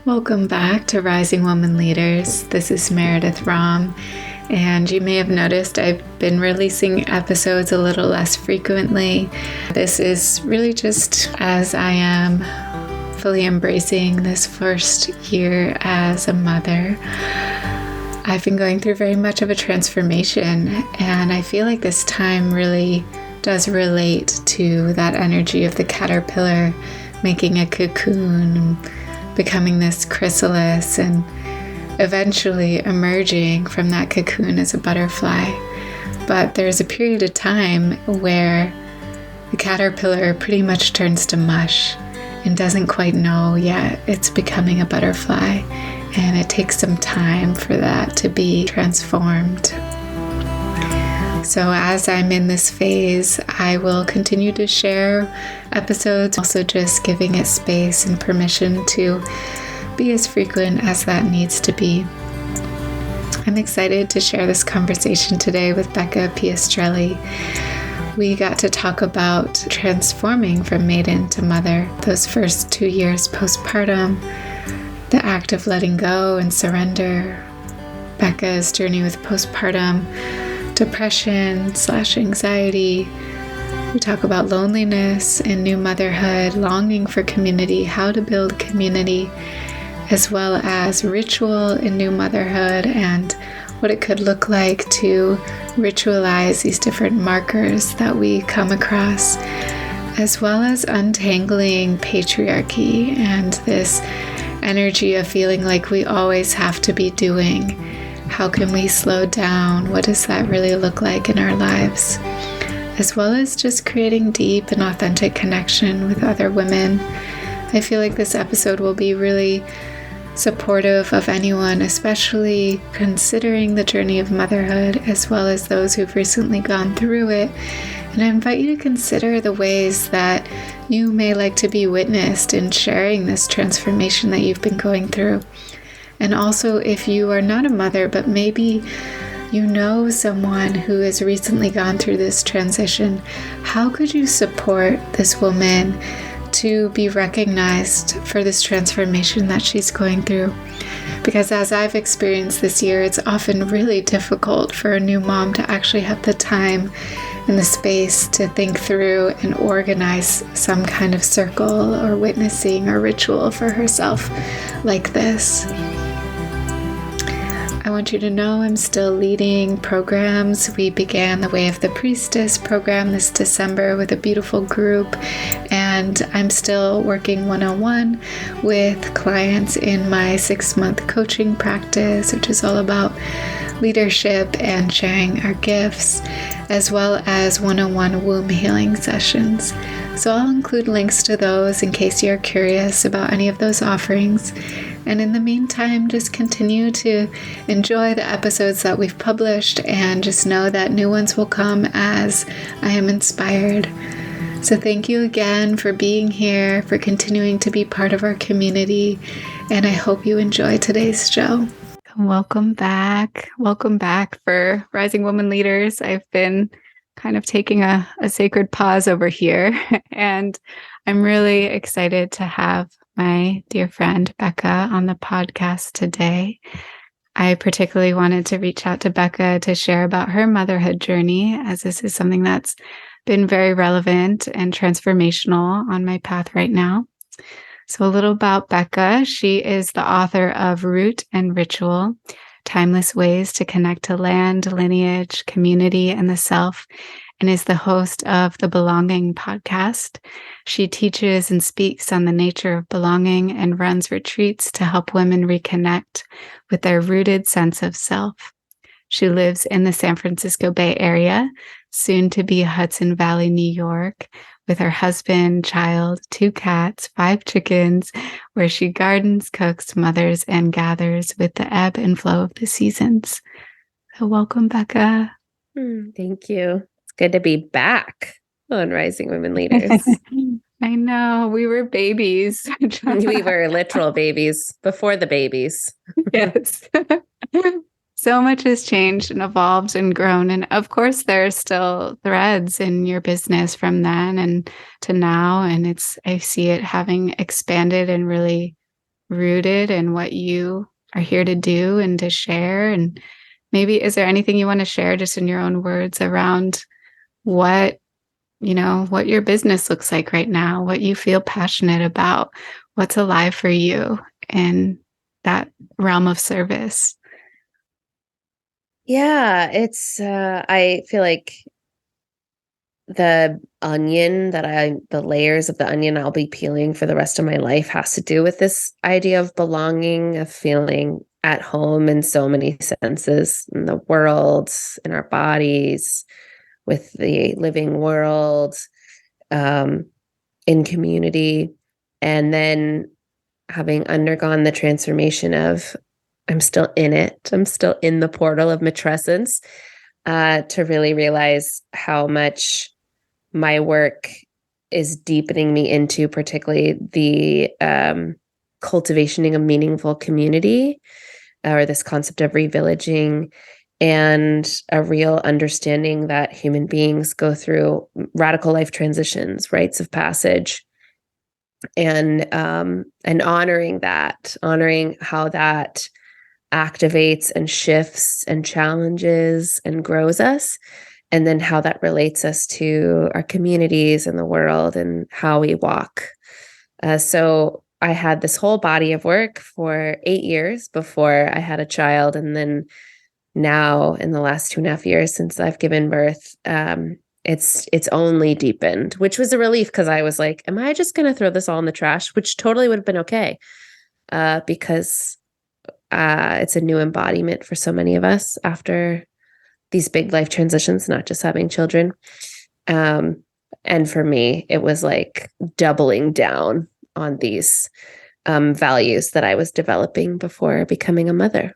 Welcome back to Rising Woman Leaders. This is Meredith Rahm, and you may have noticed I've been releasing episodes a little less frequently. This is really just as I am fully embracing this first year as a mother. I've been going through very much of a transformation, and I feel like this time really does relate to that energy of the caterpillar making a cocoon, becoming this chrysalis, and eventually emerging from that cocoon as a butterfly. But there's a period of time where the caterpillar pretty much turns to mush and doesn't quite know yet it's becoming a butterfly, and it takes some time for that to be transformed. So as I'm in this phase, I will continue to share episodes, also just giving it space and permission to be as frequent as that needs to be. I'm excited to share this conversation today with Becca Piastrelli. We got to talk about transforming from maiden to mother, those first 2 years postpartum, the act of letting go and surrender, Becca's journey with postpartum depression/anxiety. We talk about loneliness and new motherhood, longing for community, how to build community, as well as ritual in new motherhood and what it could look like to ritualize these different markers that we come across, as well as untangling patriarchy and this energy of feeling like we always have to be doing. How can we slow down? What does that really look like in our lives? As well as just creating deep and authentic connection with other women. I feel like this episode will be really supportive of anyone, especially considering the journey of motherhood, as well as those who've recently gone through it. And I invite you to consider the ways that you may like to be witnessed in sharing this transformation that you've been going through. And also, if you are not a mother, but maybe you know someone who has recently gone through this transition, how could you support this woman to be recognized for this transformation that she's going through? Because as I've experienced this year, it's often really difficult for a new mom to actually have the time and the space to think through and organize some kind of circle or witnessing or ritual for herself like this. I want you to know I'm still leading programs. We began the Way of the Priestess program this December with a beautiful group, and I'm still working one-on-one with clients in my 6-month coaching practice, which is all about leadership and sharing our gifts, as well as one-on-one womb healing sessions. So I'll include links to those in case you're curious about any of those offerings. And in the meantime, just continue to enjoy the episodes that we've published, and just know that new ones will come as I am inspired. So thank you again for being here, for continuing to be part of our community, and I hope you enjoy today's show. Welcome back. Welcome back for Rising Woman Leaders. I've been kind of taking a sacred pause over here, and I'm really excited to have my dear friend Becca on the podcast today. I particularly wanted to reach out to Becca to share about her motherhood journey, as this is something that's been very relevant and transformational on my path right now. So a little about Becca. She is the author of Root and Ritual, Timeless Ways to Connect to Land, Lineage, Community, and the Self, and is the host of the Belonging podcast. She teaches and speaks on the nature of belonging and runs retreats to help women reconnect with their rooted sense of self. She lives in the San Francisco Bay Area, soon to be Hudson Valley, New York, with her husband, child, 2 cats, 5 chickens, where she gardens, cooks, mothers, and gathers with the ebb and flow of the seasons. So welcome, Becca. Thank you. Good to be back on Rising Women Leaders. I know, we were babies. We were literal babies before the babies. Yes. So much has changed and evolved and grown. And of course, there are still threads in your business from then and to now. And I see it having expanded and really rooted in what you are here to do and to share. And maybe, is there anything you want to share just in your own words around what, what your business looks like right now, what you feel passionate about, what's alive for you in that realm of service? Yeah, I feel like the layers of the onion I'll be peeling for the rest of my life has to do with this idea of belonging, of feeling at home in so many senses, in the world, in our bodies, with the living world, in community. And then having undergone the transformation of, I'm still in it, I'm still in the portal of matrescence, to really realize how much my work is deepening me into particularly the cultivating of meaningful community, or this concept of revillaging, and a real understanding that human beings go through radical life transitions, rites of passage, and honoring how that activates and shifts and challenges and grows us, and then how that relates us to our communities and the world and how we walk. So I had this whole body of work for 8 years before I had a child. And then now in the last 2.5 years since I've given birth, it's only deepened, which was a relief, because I was like, am I just going to throw this all in the trash? Which totally would have been okay, because it's a new embodiment for so many of us after these big life transitions, not just having children. And for me, it was like doubling down on these values that I was developing before becoming a mother.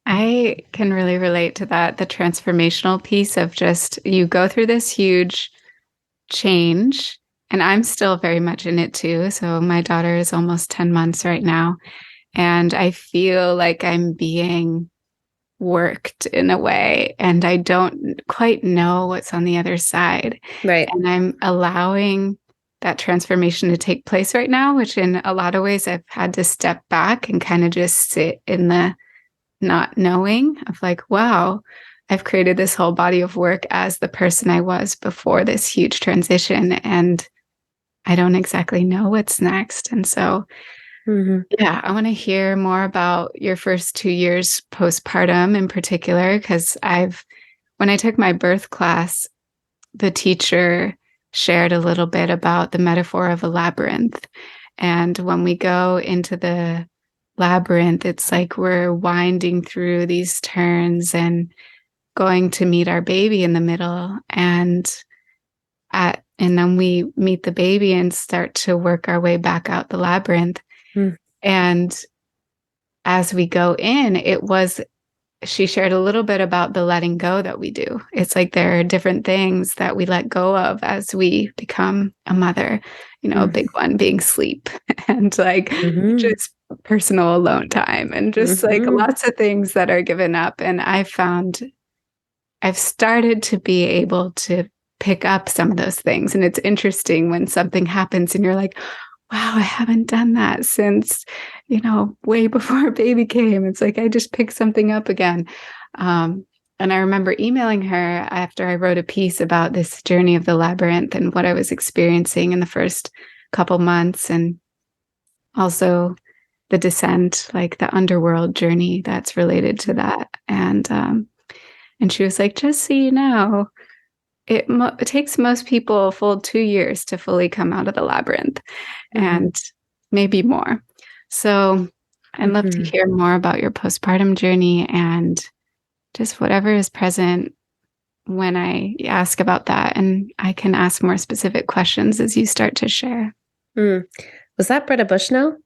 I can really relate to that, the transformational piece of just, you go through this huge change, and I'm still very much in it too. So my daughter is almost 10 months right now, and I feel like I'm being worked in a way, and I don't quite know what's on the other side. Right. And I'm allowing that transformation to take place right now, which in a lot of ways I've had to step back and kind of just sit in the not knowing of like, wow, I've created this whole body of work as the person I was before this huge transition, and I don't exactly know what's next. And so yeah, I want to hear more about your first 2 years postpartum in particular, because when I took my birth class, the teacher shared a little bit about the metaphor of a labyrinth. And when we go into the labyrinth, it's like we're winding through these turns and going to meet our baby in the middle. And then we meet the baby and start to work our way back out the labyrinth. And as we go in, she shared a little bit about the letting go that we do. It's like there are different things that we let go of as we become a mother, a big one being sleep and like just personal alone time and just like lots of things that are given up. And I found I've started to be able to pick up some of those things. And it's interesting when something happens and you're like, wow, I haven't done that since, way before a baby came. It's like I just picked something up again. And I remember emailing her after I wrote a piece about this journey of the labyrinth and what I was experiencing in the first couple months, and also the descent, like the underworld journey that's related to that. And she was like, just so you know, it takes most people a full 2 years to fully come out of the labyrinth, and maybe more. So I'd love to hear more about your postpartum journey and just whatever is present when I ask about that. And I can ask more specific questions as you start to share. Was that Britta Bushnell?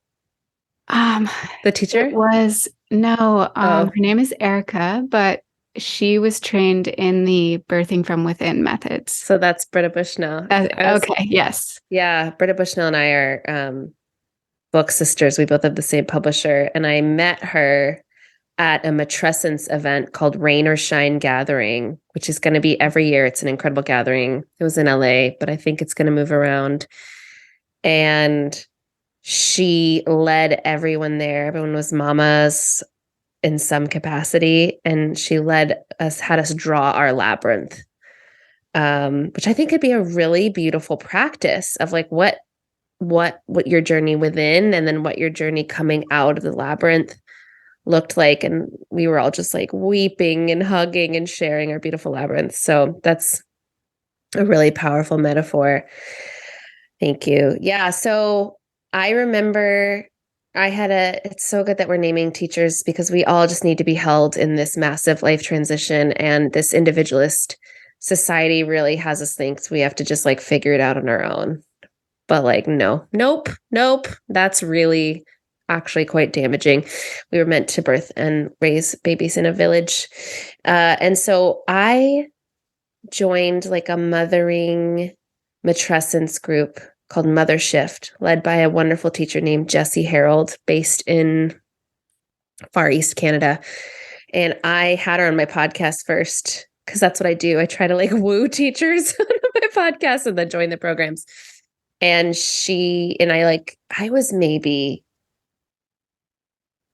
The teacher? It was, no, her name is Erica, but she was trained in the birthing from within methods. So that's Britta Bushnell. Okay, yes. Yeah, Britta Bushnell and I are book sisters. We both have the same publisher. And I met her at a matrescence event called Rain or Shine Gathering, which is going to be every year. It's an incredible gathering. It was in LA, but I think it's going to move around. And she led everyone there. Everyone was mamas in some capacity, and she had us draw our labyrinth, which I think could be a really beautiful practice of like what your journey within and then what your journey coming out of the labyrinth looked like. And we were all just like weeping and hugging and sharing our beautiful labyrinth. So that's a really powerful metaphor. Thank you. Yeah. So I remember it's so good that we're naming teachers, because we all just need to be held in this massive life transition. And this individualist society really has us think we have to just like figure it out on our own. But like, nope. That's really actually quite damaging. We were meant to birth and raise babies in a village. And so I joined like a mothering matrescence group called Mother Shift, led by a wonderful teacher named Jessie Harold, based in Far East Canada. And I had her on my podcast first, because that's what I do. I try to like woo teachers on my podcast and then join the programs. And I was maybe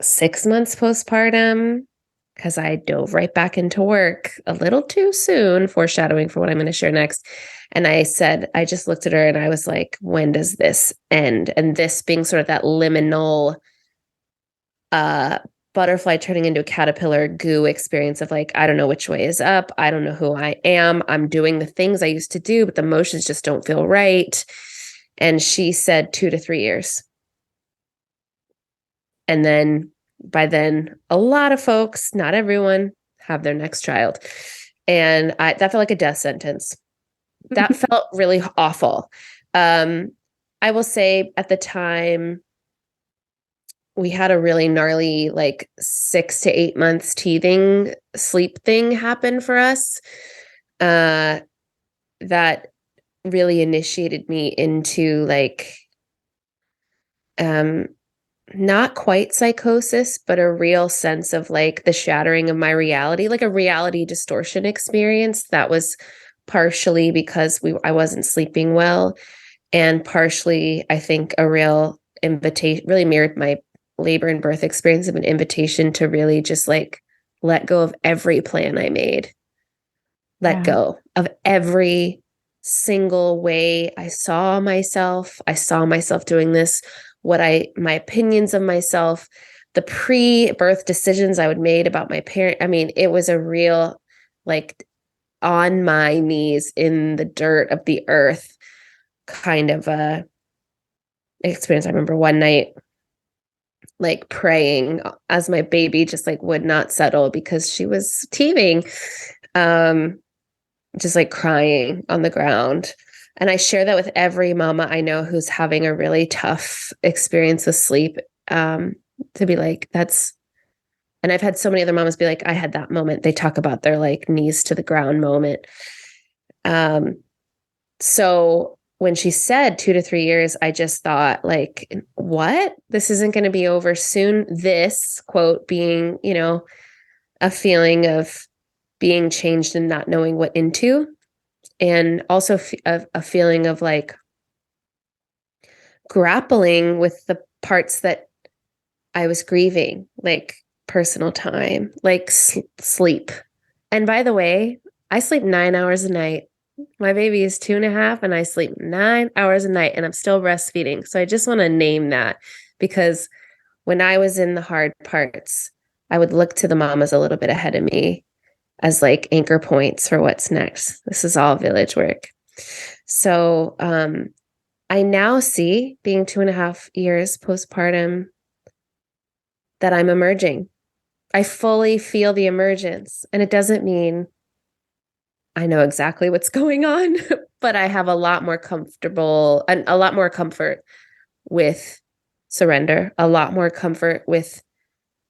6 months postpartum, because I dove right back into work a little too soon, foreshadowing for what I'm going to share next. And I just looked at her and I was like, when does this end? And this being sort of that liminal butterfly turning into a caterpillar goo experience of like, I don't know which way is up. I don't know who I am. I'm doing the things I used to do, but the motions just don't feel right. And she said 2 to 3 years. And then by then, a lot of folks, not everyone, have their next child. And that felt like a death sentence. That felt really awful. I will say at the time, we had a really gnarly, like 6 to 8 months teething sleep thing happen for us. That really initiated me into like, not quite psychosis, but a real sense of like the shattering of my reality, like a reality distortion experience that was partially because I wasn't sleeping well, and partially I think a real invitation, really mirrored my labor and birth experience, of an invitation to really just like let go of every plan I made, let go of every single way I saw myself. I saw myself doing this, my opinions of myself, the pre-birth decisions I would made about my parent. I mean, it was a real, like, on my knees in the dirt of the earth kind of a experience. I remember one night, like, praying as my baby just like would not settle because she was teething, just like crying on the ground. And I share that with every mama I know who's having a really tough experience with sleep, to be like, and I've had so many other mamas be like, I had that moment. They talk about their like knees to the ground moment. So when she said 2 to 3 years, I just thought like, what? This isn't going to be over soon. This quote being, a feeling of being changed and not knowing what into. And also a feeling of like grappling with the parts that I was grieving, like personal time, like sleep. And by the way, I sleep 9 hours a night. My baby is 2.5 and I sleep 9 hours a night and I'm still breastfeeding. So I just want to name that, because when I was in the hard parts, I would look to the mamas a little bit ahead of me as like anchor points for what's next. This is all village work. So I now see, being 2.5 years postpartum, that I'm emerging. I fully feel the emergence. And it doesn't mean I know exactly what's going on, but I have a lot more comfort with surrender, a lot more comfort with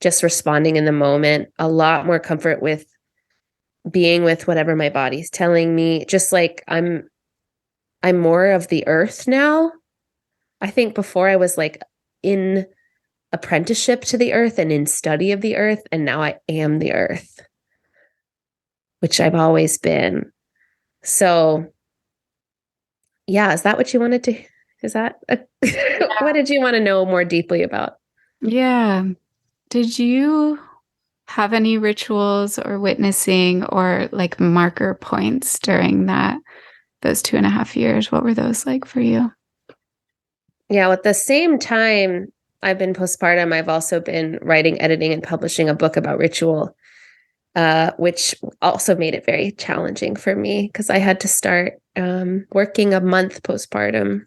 just responding in the moment, a lot more comfort with being with whatever my body's telling me. Just like I'm more of the earth now. I think before I was like in apprenticeship to the earth and in study of the earth, and now I am the earth, which I've always been. So yeah, is that what you wanted to Is that what did you want to know more deeply about? Yeah. Did you have any rituals or witnessing or like marker points during those 2.5 years? What were those like for you? Yeah, at the same time I've been postpartum, I've also been writing, editing, and publishing a book about ritual, which also made it very challenging for me because I had to start working a month postpartum,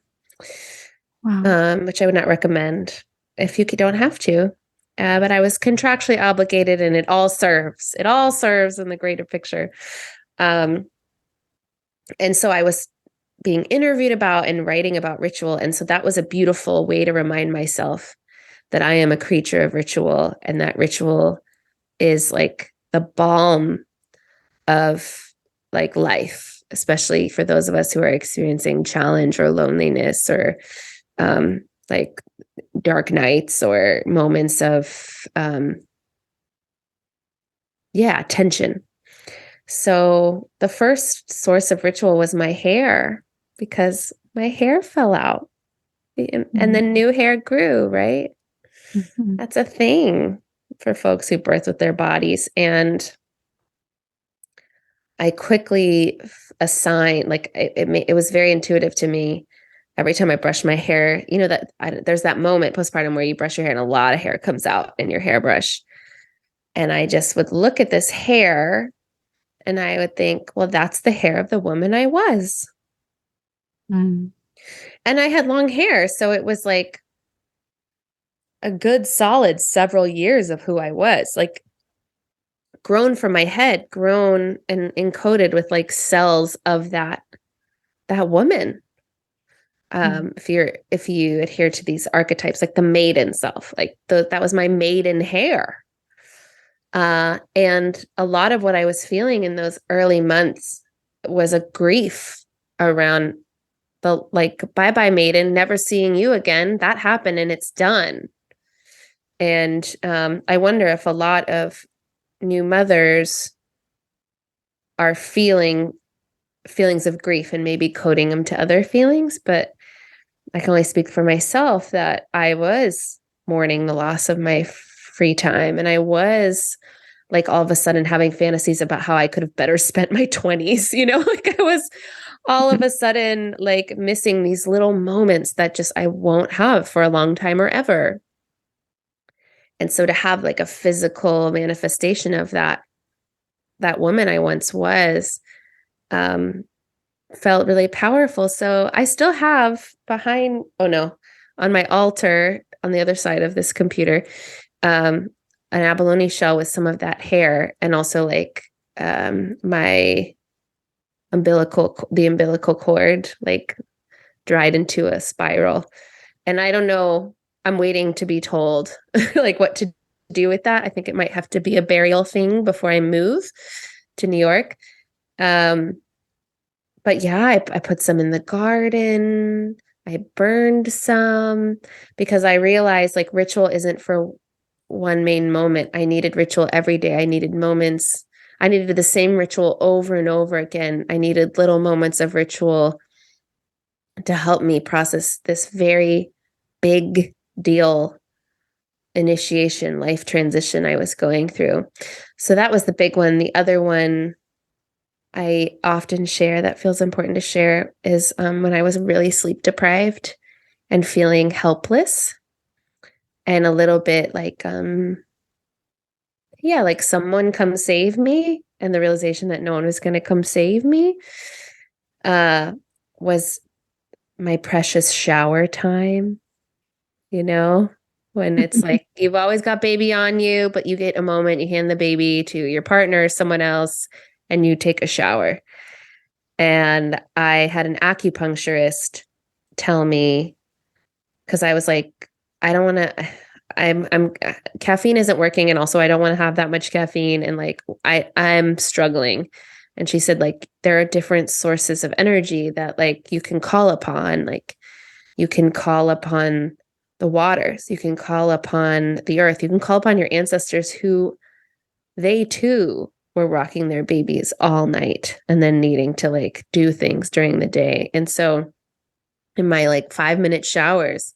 Wow. which I would not recommend if you don't have to. But I was contractually obligated, and it all serves. It all serves in the greater picture. And so I was being interviewed about and writing about ritual. And so that was a beautiful way to remind myself that I am a creature of ritual and that ritual is like the balm of like life, especially for those of us who are experiencing challenge or loneliness or like dark nights or moments of tension. So the first source of ritual was my hair because my hair fell out and then new hair grew, right? Mhm. That's a thing for folks who birth with their bodies. And I quickly assigned, like it was very intuitive to me. Every time I brush my hair, there's that moment postpartum where you brush your hair and a lot of hair comes out in your hairbrush. And I just would look at this hair and I would think, well, that's the hair of the woman I was. Mm. And I had long hair. So it was like a good solid several years of who I was, like grown from my head, grown and encoded with like cells of that woman. Mm. If you adhere to these archetypes, like the maiden self, like that was my maiden hair. And a lot of what I was feeling in those early months was a grief around the like, bye bye, maiden, never seeing you again. That happened and it's done. And I wonder if a lot of new mothers are feeling feelings of grief and maybe coding them to other feelings. But I can only speak for myself that I was mourning the loss of my free time. And I was like all of a sudden having fantasies about how I could have better spent my 20s, like I was all of a sudden like missing these little moments that just I won't have for a long time or ever. And so to have like a physical manifestation of that woman I once was, felt really powerful. So I still have on my altar on the other side of this computer, an abalone shell with some of that hair and also like my the umbilical cord, like dried into a spiral. And I don't know, I'm waiting to be told like what to do with that. I think it might have to be a burial thing before I move to New York. But yeah, I put some in the garden. I burned some because I realized like ritual isn't for one main moment. I needed ritual every day. I needed moments. I needed the same ritual over and over again. I needed little moments of ritual to help me process this very big deal initiation, life transition I was going through. So that was the big one. The other one I often share that feels important to share is when I was really sleep deprived and feeling helpless and a little bit like, like someone come save me. And the realization that no one was going to come save me was my precious shower time, when it's like you've always got baby on you, but you get a moment, you hand the baby to your partner or someone else, and you take a shower. And I had an acupuncturist tell me, because I was like, I don't want to, I'm caffeine isn't working. And also I don't want to have that much caffeine. And like, I'm struggling. And she said, like, there are different sources of energy that like you can call upon. Like you can call upon the waters, you can call upon the earth, you can call upon your ancestors who they too were rocking their babies all night and then needing to like do things during the day. And so in my like 5-minute showers,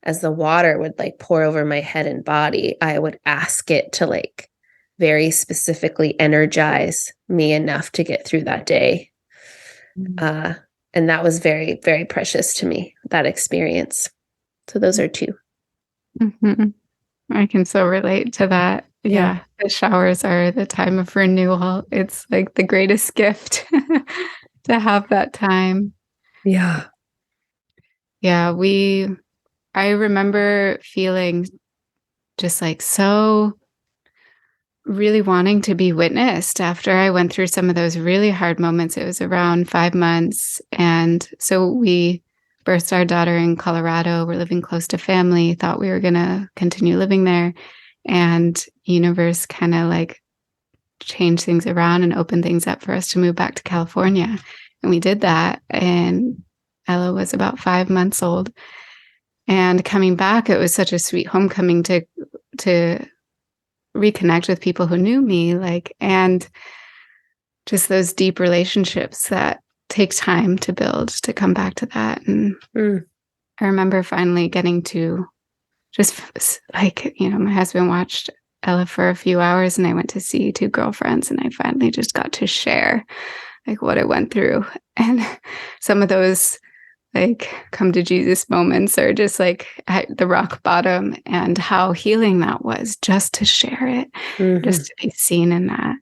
as the water would like pour over my head and body, I would ask it to like very specifically energize me enough to get through that day. And that was very, very precious to me, that experience. So those are two. Mm-hmm. I can so relate to that. Yeah, the showers are the time of renewal. It's like the greatest gift to have that time. Yeah. Yeah, I remember feeling just like so really wanting to be witnessed after I went through some of those really hard moments. It was around 5 months. And so we birthed our daughter in Colorado. We're living close to family, thought we were going to continue living there. And universe kind of like changed things around and opened things up for us to move back to California. And we did that. And Ella was about 5 months old. And coming back, it was such a sweet homecoming to reconnect with people who knew me, like, and just those deep relationships that take time to build, to come back to that. And I remember finally getting to just like, my husband watched Ella for a few hours and I went to see two girlfriends and I finally just got to share like what I went through. And some of those like come to Jesus moments are just like at the rock bottom, and how healing that was just to share it, just to be seen in that.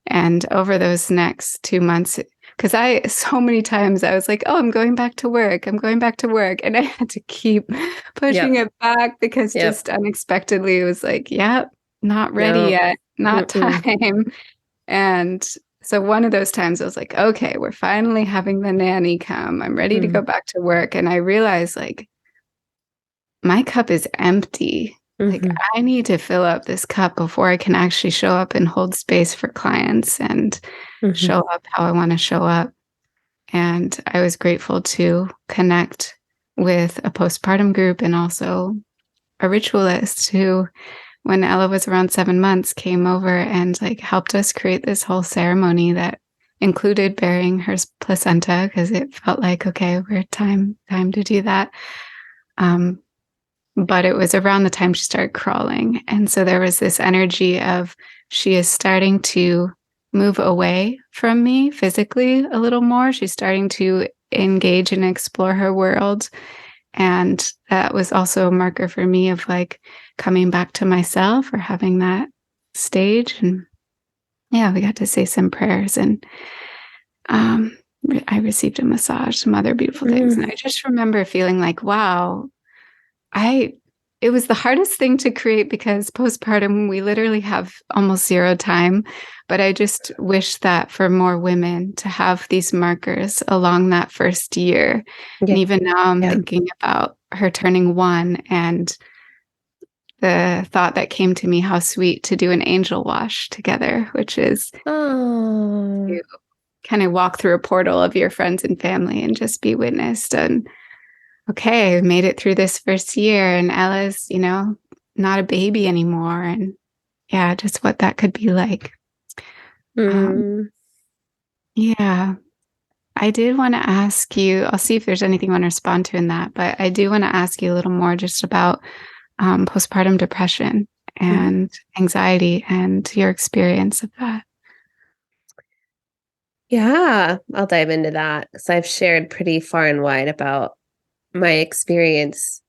And over those next 2 months, because so many times I was like, oh, I'm going back to work. I'm going back to work. And I had to keep pushing it back because just unexpectedly it was like, not ready yet, not time. And so one of those times I was like, okay, we're finally having the nanny come. I'm ready to go back to work. And I realized like my cup is empty. Like I need to fill up this cup before I can actually show up and hold space for clients and show up how I want to show up. And I was grateful to connect with a postpartum group and also a ritualist who, when Ella was around 7 months, came over and like helped us create this whole ceremony that included burying her placenta because it felt like, okay, we're time to do that. But it was around the time she started crawling. And so there was this energy of she is starting to move away from me physically a little more. She's starting to engage and explore her world. And that was also a marker for me of like coming back to myself or having that stage. And we got to say some prayers, and I received a massage, some other beautiful things. And I just remember feeling like, wow, it was the hardest thing to create because postpartum, we literally have almost zero time. But I just wish that for more women to have these markers along that first year. Yeah. And even now I'm thinking about her turning 1 and the thought that came to me, how sweet to do an angel wash together, which is to kind of walk through a portal of your friends and family and just be witnessed. And okay, I made it through this first year and Ella's, not a baby anymore. And just what that could be like. I did want to ask you, I'll see if there's anything you want to respond to in that, but I do want to ask you a little more just about postpartum depression and anxiety and your experience of that. Yeah, I'll dive into that because I've shared pretty far and wide about my experience,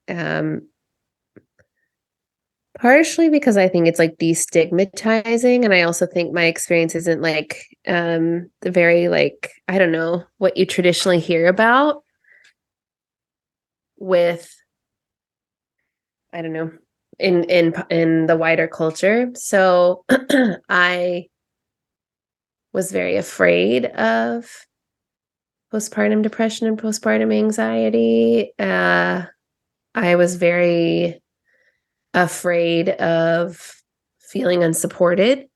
partially because I think it's like destigmatizing, and I also think my experience isn't like the very like, I don't know, what you traditionally hear about with, I don't know, in the wider culture. So I was very afraid of postpartum depression and postpartum anxiety. I was very afraid of feeling unsupported.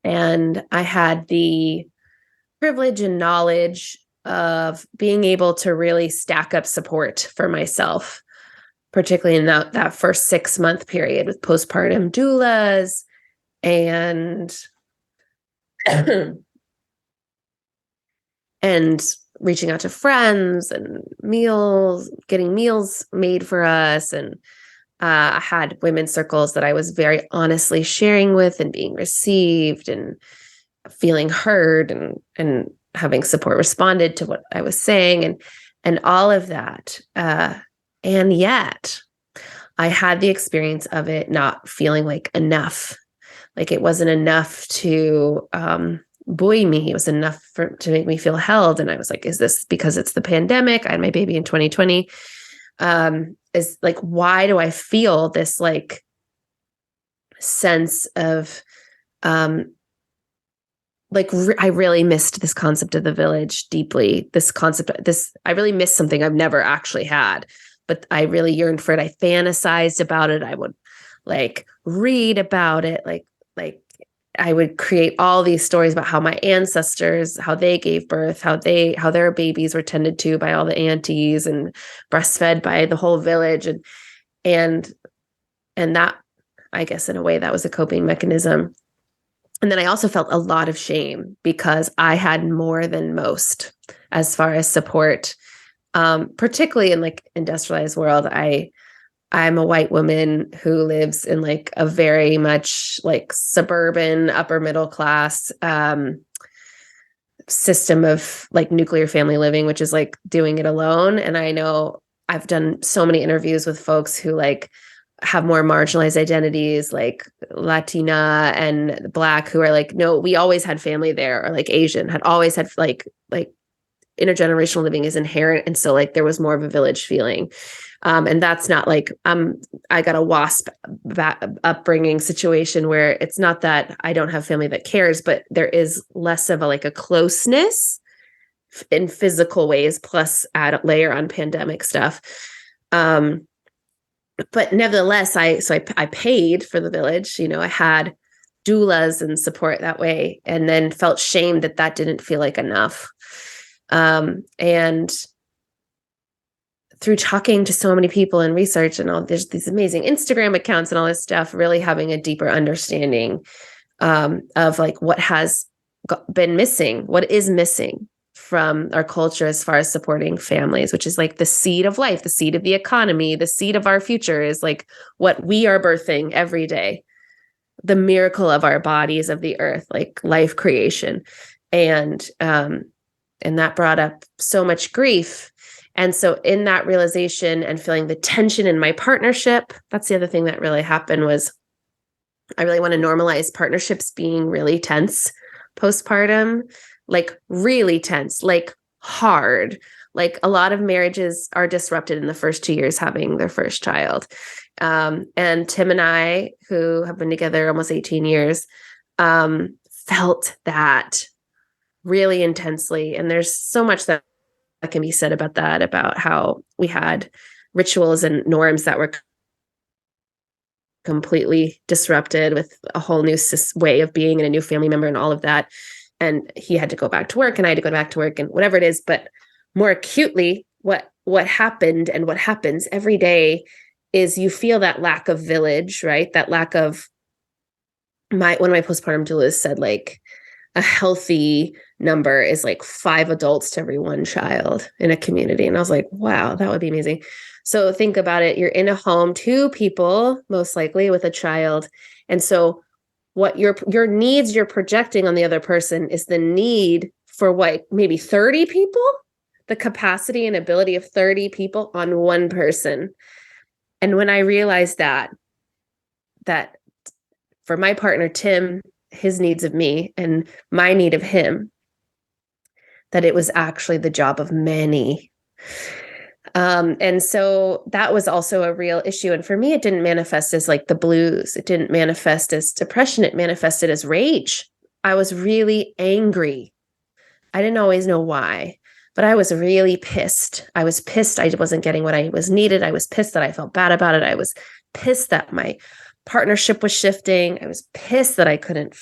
And I had the privilege and knowledge of being able to really stack up support for myself, particularly in that first 6-month period with postpartum doulas and reaching out to friends and meals, getting meals made for us. And I had women's circles that I was very honestly sharing with and being received and feeling heard and having support responded to what I was saying and all of that. And yet I had the experience of it not feeling like enough. Like it wasn't enough to buoy me. It was enough to make me feel held. And I was like, is this because it's the pandemic? I had my baby in 2020. Is like, why do I feel this like sense of I really missed this concept of the village deeply. I really missed something I've never actually had, but I really yearned for it. I fantasized about it. I would like read about it. Like I would create all these stories about how my ancestors, how they gave birth, how their babies were tended to by all the aunties and breastfed by the whole village. And that, I guess in a way that was a coping mechanism. And then I also felt a lot of shame because I had more than most as far as support, particularly in like industrialized world. I'm a white woman who lives in like a very much like suburban upper middle class system of like nuclear family living, which is like doing it alone. And I know I've done so many interviews with folks who like have more marginalized identities, like Latina and Black, who are like, no, we always had family there, or like Asian had always had like intergenerational living is inherent. And so like there was more of a village feeling. And that's not like, I got a WASP upbringing situation where it's not that I don't have family that cares, but there is less of a closeness in physical ways, plus add a layer on pandemic stuff. But nevertheless, I paid for the village, I had doulas and support that way, and then felt shame that didn't feel like enough. And through talking to so many people and research and all, there's these amazing Instagram accounts and all this stuff, really having a deeper understanding of like what has been missing, what is missing from our culture as far as supporting families, which is like the seed of life, the seed of the economy, the seed of our future is like what we are birthing every day, the miracle of our bodies, of the earth, like life creation. And that brought up so much grief. And so in that realization and feeling the tension in my partnership, that's the other thing that really happened was I really want to normalize partnerships being really tense postpartum, like really tense, like hard. Like a lot of marriages are disrupted in the first 2 years having their first child. And Tim and I, who have been together almost 18 years, felt that really intensely. And there's so much that can be said about that, about how we had rituals and norms that were completely disrupted with a whole new way of being and a new family member and all of that. And he had to go back to work and I had to go back to work and whatever it is. But more acutely, what happened and what happens every day is you feel that lack of village, right? That lack of one of my postpartum doulas said like a healthy number is like 5 adults to every 1 child in a community. And I was like, wow, that would be amazing. So think about it. You're in a home, 2 people, most likely with a child. And so what your needs you're projecting on the other person is the need for what, maybe 30 people, the capacity and ability of 30 people on 1 person. And when I realized that for my partner, Tim, his needs of me and my need of him, that it was actually the job of many. And so that was also a real issue. And for me, it didn't manifest as like the blues. It didn't manifest as depression. It manifested as rage. I was really angry. I didn't always know why, but I was really pissed. I was pissed I wasn't getting what I was needed. I was pissed that I felt bad about it. I was pissed that my partnership was shifting. I was pissed that I couldn't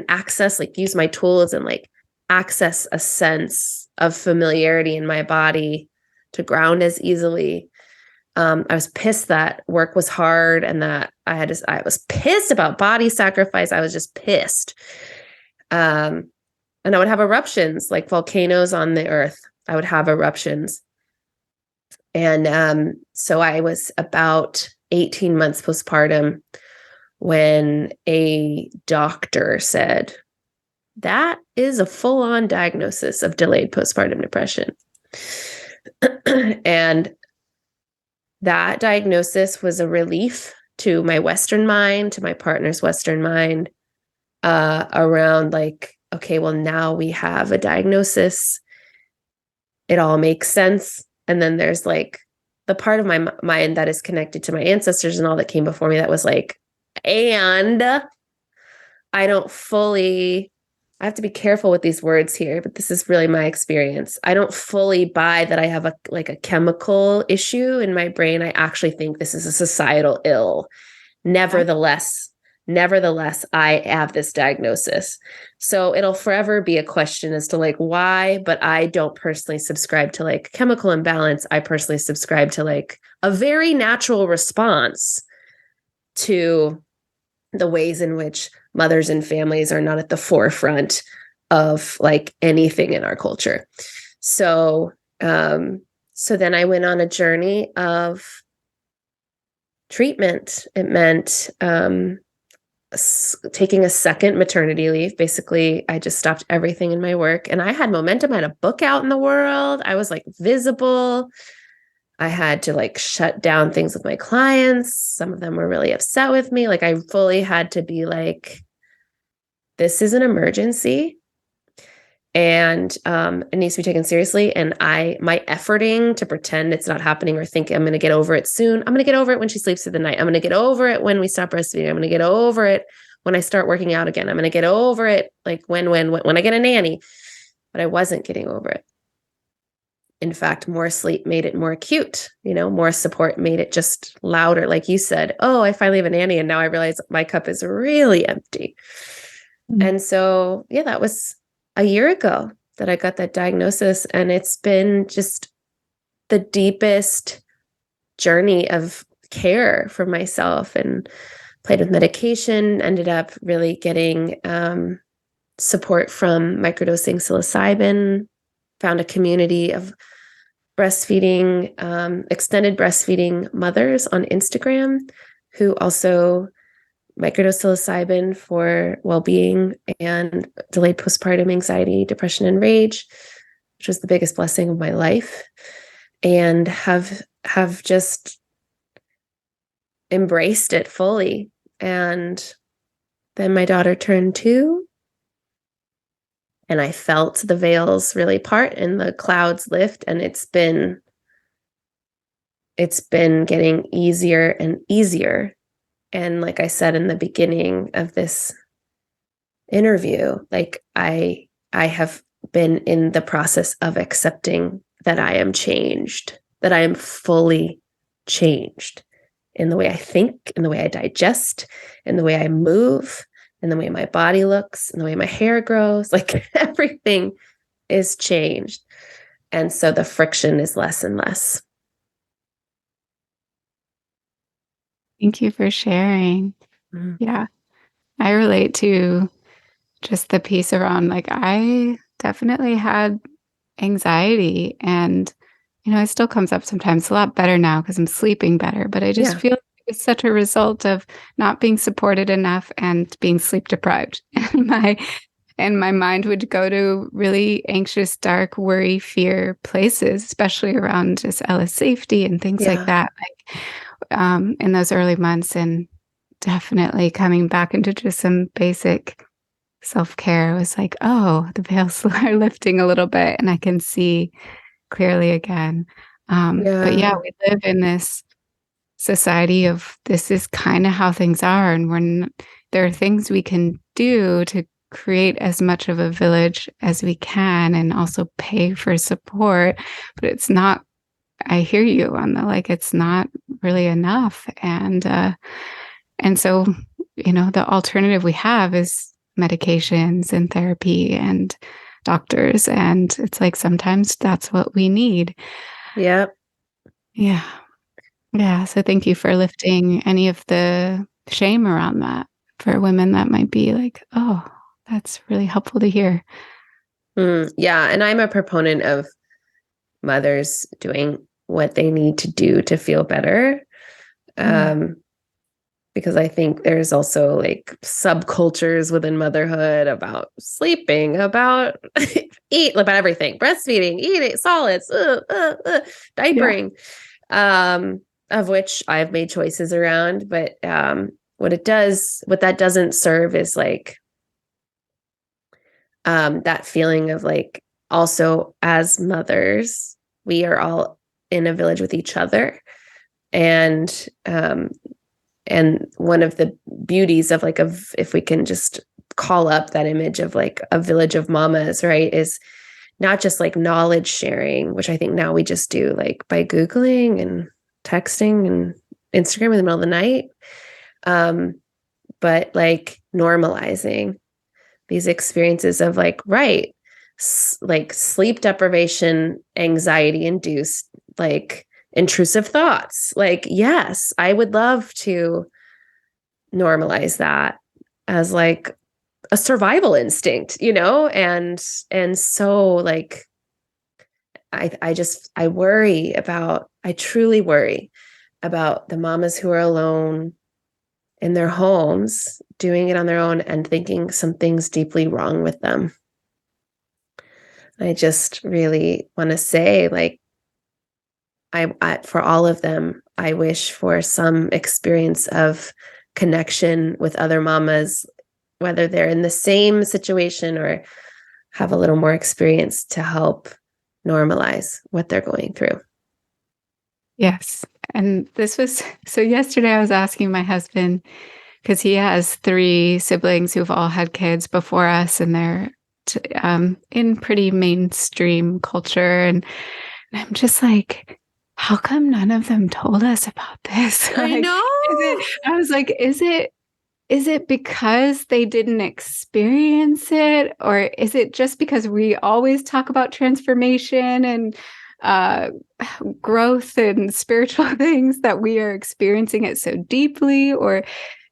access, like use my tools and like access a sense of familiarity in my body to ground as easily. I was pissed that work was hard and that I was pissed about body sacrifice. I was just pissed. And I would have eruptions, like volcanoes on the earth. I would have eruptions. And so I was about 18 months postpartum when a doctor said, that is a full-on diagnosis of delayed postpartum depression. And that diagnosis was a relief to my Western mind, to my partner's Western mind, around like, okay, well, now we have a diagnosis. It all makes sense. And then there's like the part of my mind that is connected to my ancestors and all that came before me that was like, and I don't fully, I have to be careful with these words here, but this is really my experience. I don't fully buy that I have a chemical issue in my brain. I actually think this is a societal ill. Nevertheless, I have this diagnosis. So it'll forever be a question as to like why, but I don't personally subscribe to like chemical imbalance. I personally subscribe to like a very natural response to the ways in which mothers and families are not at the forefront of like anything in our culture. So, so then I went on a journey of treatment. It meant taking a second maternity leave. Basically, I just stopped everything in my work and I had momentum. I had a book out in the world. I was like visible. I had to like shut down things with my clients. Some of them were really upset with me. Like I fully had to be like, this is an emergency and it needs to be taken seriously. And my efforting to pretend it's not happening or think I'm going to get over it soon. I'm going to get over it when she sleeps through the night. I'm going to get over it when we stop breastfeeding. I'm going to get over it when I start working out again. I'm going to get over it like when I get a nanny. But I wasn't getting over it. In fact, more sleep made it more acute, more support made it just louder. Like you said, oh, I finally have a nanny. And now I realize my cup is really empty. Mm-hmm. And so, yeah, that was a year ago that I got that diagnosis. And it's been just the deepest journey of care for myself and played with medication, ended up really getting support from microdosing psilocybin, found a community of breastfeeding, extended breastfeeding mothers on Instagram who also microdose psilocybin for well-being and delayed postpartum anxiety, depression, and rage, which was the biggest blessing of my life, and have just embraced it fully. And then my daughter turned 2. And I felt the veils really part and the clouds lift. And it's been getting easier and easier. And like I said in the beginning of this interview, like I have been in the process of accepting that I am changed, that I am fully changed in the way I think, in the way I digest, in the way I move, and the way my body looks and the way my hair grows, like everything is changed. And so the friction is less and less. Thank you for sharing. Mm. Yeah. I relate to just the piece around, like, I definitely had anxiety and, it still comes up sometimes. It's a lot better now because I'm sleeping better, but I just feel it's such a result of not being supported enough and being sleep deprived. And my mind would go to really anxious, dark, worry, fear places, especially around just Ella's safety and things like that. Like in those early months, and definitely coming back into just some basic self-care was like, oh, the veils are lifting a little bit and I can see clearly again. But yeah, we live in this society of this is kind of how things are, and there are things we can do to create as much of a village as we can and also pay for support, but it's not, I hear you on the, like, it's not really enough. And so, the alternative we have is medications and therapy and doctors. And it's like, sometimes that's what we need. Yep. Yeah. Yeah. So thank you for lifting any of the shame around that for women that might be like, oh, that's really helpful to hear. Yeah. And I'm a proponent of mothers doing what they need to do to feel better. Mm. Because I think there's also like subcultures within motherhood about sleeping, about eat, about everything, breastfeeding, eating, solids, Yeah. diapering, of which I've made choices around. But what that doesn't serve is like that feeling of like also as mothers, we are all in a village with each other. And one of the beauties of like if we can just call up that image of like a village of mamas, right, is not just like knowledge sharing, which I think now we just do like by Googling and texting and Instagram in the middle of the night, but like normalizing these experiences of like, right, like sleep deprivation, anxiety induced, like intrusive thoughts. Like, yes, I would love to normalize that as like a survival instinct, and so like I truly worry about the mamas who are alone in their homes doing it on their own and thinking something's deeply wrong with them. I just really want to say, like, for all of them, I wish for some experience of connection with other mamas, whether they're in the same situation or have a little more experience to help normalize what they're going through. Yes. And this was so yesterday I was asking my husband, because he has three siblings who've all had kids before us, and they're in pretty mainstream culture. And I'm just like, how come none of them told us about this? I Like, know. I was like, is it because they didn't experience it? Or is it just because we always talk about transformation and uh, growth and spiritual things that we are experiencing it so deeply? Or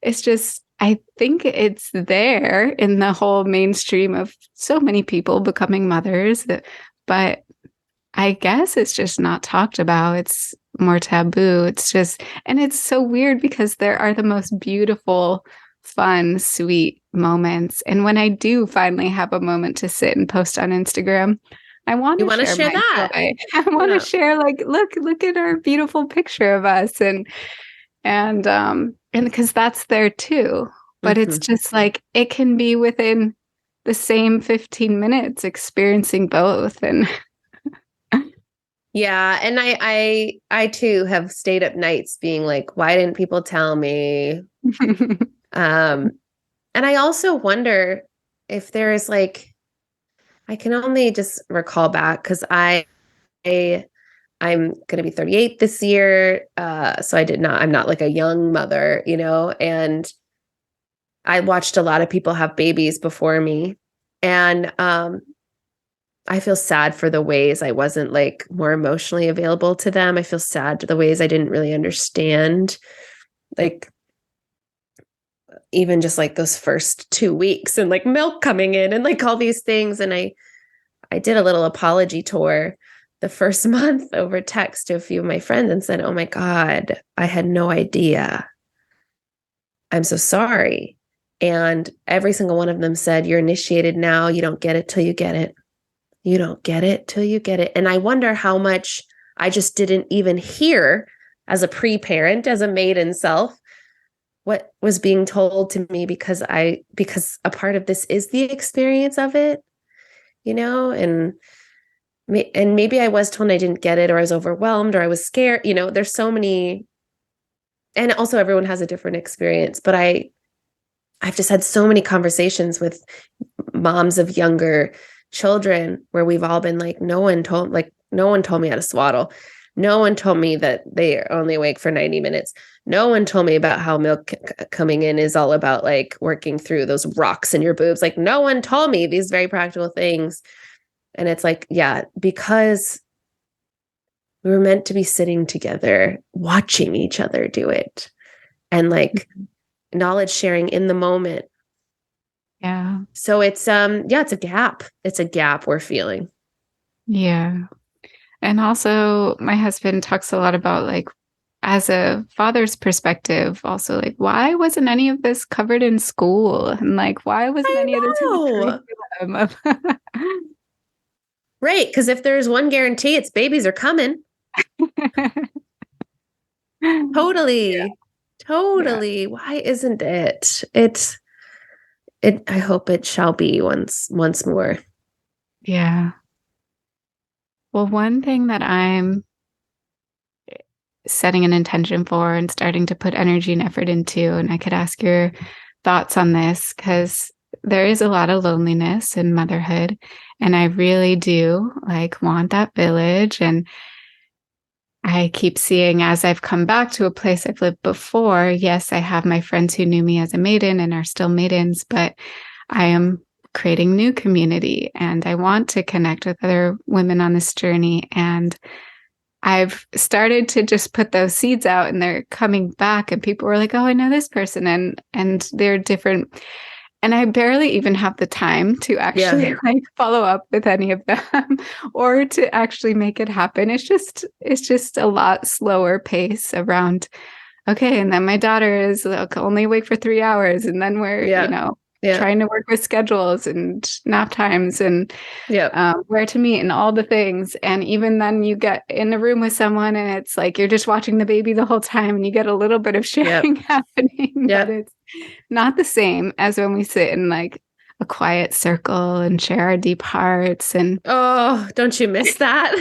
it's just, I think it's there in the whole mainstream of so many people becoming mothers, but I guess it's just not talked about. It's more taboo. It's just, and it's so weird because there are the most beautiful, fun, sweet moments. And when I do finally have a moment to sit and post on Instagram, I want You to want to share share my that? joy. I want to Yeah. share, like, look at our beautiful picture of us, and because that's there too. But it's Mm-hmm. just like it can be within the same 15 minutes experiencing both. And Yeah, and I too have stayed up nights being like, why didn't people tell me? Um, and I also wonder if there is like, I can only just recall back because I'm going to be 38 this year, so I'm not like a young mother, and I watched a lot of people have babies before me, and I feel sad for the ways I wasn't like more emotionally available to them. I feel sad to the ways I didn't really understand, like even just like those first 2 weeks and like milk coming in and like all these things. And I did a little apology tour the first month over text to a few of my friends and said, "Oh my God, I had no idea. I'm so sorry." And every single one of them said, "You're initiated now. You don't get it till you get it. You don't get it till you get it." And I wonder how much I just didn't even hear as a pre-parent, as a maiden self, what was being told to me because a part of this is the experience of it, and maybe I was told I didn't get it, or I was overwhelmed, or I was scared. There's so many, and also everyone has a different experience. But I've just had so many conversations with moms of younger children where we've all been like, no one told me how to swaddle. No one told me that they are only awake for 90 minutes. No one told me about how milk coming in is all about like working through those rocks in your boobs. Like no one told me these very practical things. And it's like, yeah, because we were meant to be sitting together, watching each other do it and like knowledge sharing in the moment. Yeah. So it's it's a gap. It's a gap we're feeling. Yeah. And also my husband talks a lot about like as a father's perspective, also like why wasn't any of this covered in school? And like why wasn't I any of this in know. the curriculum? Right. Because if there's one guarantee, it's babies are coming. Totally. Yeah. Totally. Yeah. Why isn't it? I hope it shall be once more. Yeah. Well, one thing that I'm setting an intention for and starting to put energy and effort into, and I could ask your thoughts on this because there is a lot of loneliness in motherhood, and I really do like want that village. And I keep seeing as I've come back to a place I've lived before, yes, I have my friends who knew me as a maiden and are still maidens, but I am creating new community and I want to connect with other women on this journey. And I've started to just put those seeds out and they're coming back and people were like, "Oh, I know this person," and they're different. And I barely even have the time to actually like follow up with any of them or to actually make it happen. It's just a lot slower pace around, okay, and then my daughter is only awake for 3 hours and then we're, trying to work with schedules and nap times and where to meet and all the things. And even then you get in a room with someone and it's like you're just watching the baby the whole time and you get a little bit of sharing happening, but it's not the same as when we sit in like a quiet circle and share our deep hearts. And oh, don't you miss that?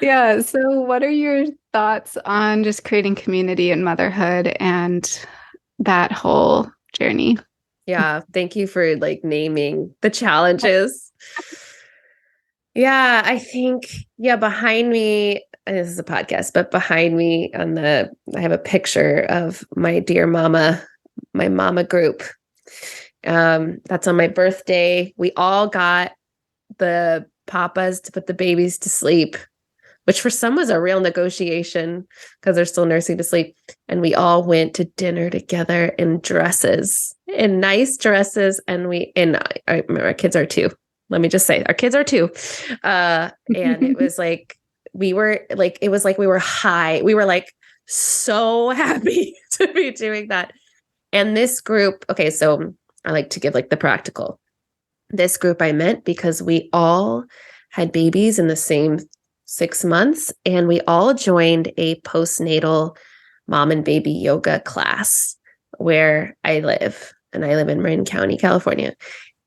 yeah. So what are your thoughts on just creating community in motherhood and that whole journey? Yeah. Thank you for like naming the challenges. Yeah. I think, behind me, and this is a podcast, but behind me I have a picture of my dear mama, my mama group. That's on my birthday. We all got the papas to put the babies to sleep, which for some was a real negotiation because they're still nursing to sleep. And we all went to dinner together in dresses, in nice dresses. And our kids are 2. Let me just say, our kids are 2. And it was like, we were high. We were like so happy to be doing that. And this group, okay, so I like to give like the practical. This group I met because we all had babies in the same 6 months, and we all joined a postnatal mom and baby yoga class where I live, and I live in Marin County, California.